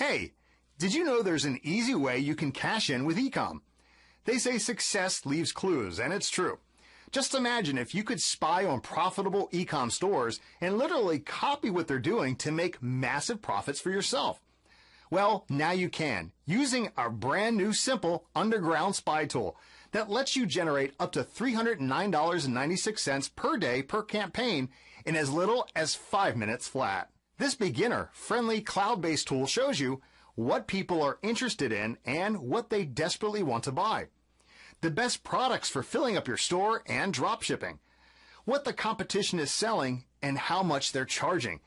Hey, did you know there's an easy way you can cash in with eCom? They say success leaves clues, and it's true. Just imagine if you could spy on profitable eCom stores and literally copy what they're doing to make massive profits for yourself. Well, now you can, using our brand new simple underground spy tool that lets you generate up to $309.96 per day per campaign in as little as 5 minutes flat. This beginner-friendly cloud-based tool shows you what people are interested in and what they desperately want to buy, the best products for filling up your store and drop shipping, what the competition is selling and how much they're charging,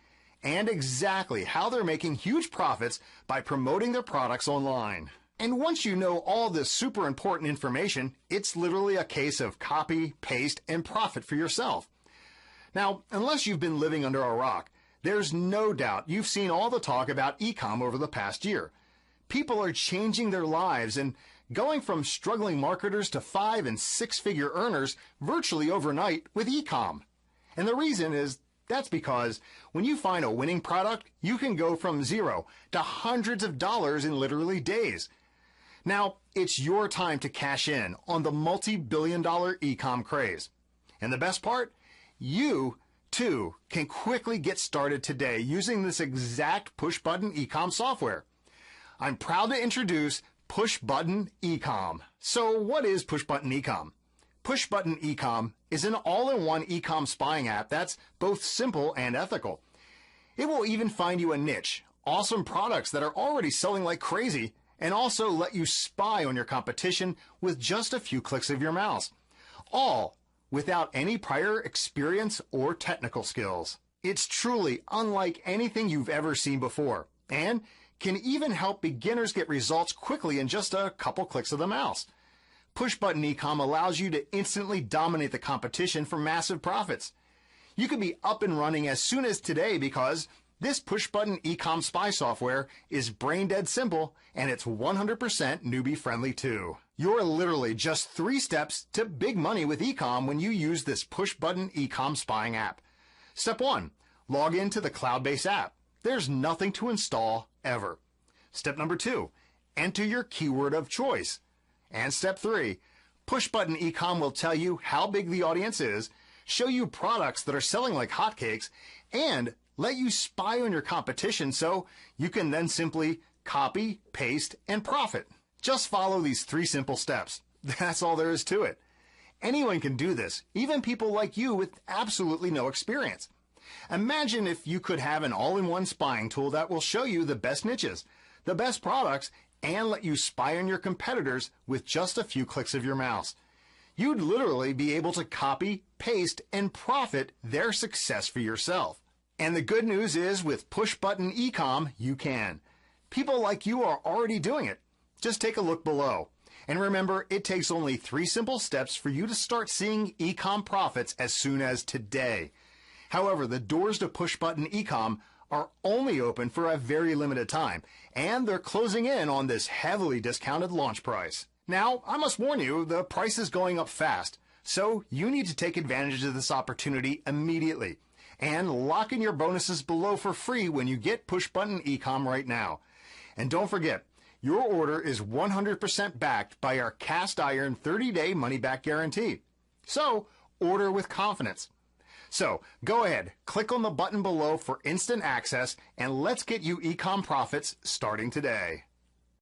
and exactly how they're making huge profits by promoting their products online. And once you know all this super important information, it's literally a case of copy, paste, and profit for yourself. Now, unless you've been living under a rock, there's no doubt you've seen all the talk about eCom over the past year. People are changing their lives and going from struggling marketers to 5- and 6-figure earners virtually overnight with eCom. And the reason is that's because when you find a winning product, you can go from zero to hundreds of dollars in literally days. Now, it's your time to cash in on the multi-billion-dollar eCom craze. And the best part? You too can quickly get started today using this exact push-button eCom software. I'm proud to introduce Push-Button eCom. So what is Push-Button eCom? Push-Button eCom is an all-in-one eCom spying app that's both simple and ethical. It will even find you a niche, awesome products that are already selling like crazy, and also let you spy on your competition with just a few clicks of your mouse. All without any prior experience or technical skills. It's truly unlike anything you've ever seen before, and can even help beginners get results quickly in just a couple clicks of the mouse. Push-Button eCom allows you to instantly dominate the competition for massive profits. You can be up and running as soon as today because this Push-Button eCom spy software is brain dead simple and it's 100% newbie friendly too. You're literally just 3 steps to big money with eCom when you use this Push-Button eCom spying app. Step 1, log into the cloud-based app. There's nothing to install ever. Step number 2, enter your keyword of choice. And step 3, Push-Button eCom will tell you how big the audience is, show you products that are selling like hotcakes, and let you spy on your competition so you can then simply copy, paste, and profit. Just follow these 3 simple steps. That's all there is to it. Anyone can do this, even people like you with absolutely no experience. Imagine if you could have an all-in-one spying tool that will show you the best niches, the best products, and let you spy on your competitors with just a few clicks of your mouse. You'd literally be able to copy, paste, and profit their success for yourself. And the good news is with Push-Button eCom, you can. People like you are already doing it. Just take a look below. And remember, it takes only 3 simple steps for you to start seeing eCom profits as soon as today. However, the doors to Push-Button eCom are only open for a very limited time, and they're closing in on this heavily discounted launch price. Now, I must warn you, the price is going up fast, so you need to take advantage of this opportunity immediately. And lock in your bonuses below for free when you get Push-Button eCom right now. And don't forget, your order is 100% backed by our cast iron 30-day money-back guarantee. So, order with confidence. So, go ahead, click on the button below for instant access, and let's get you eCom profits starting today.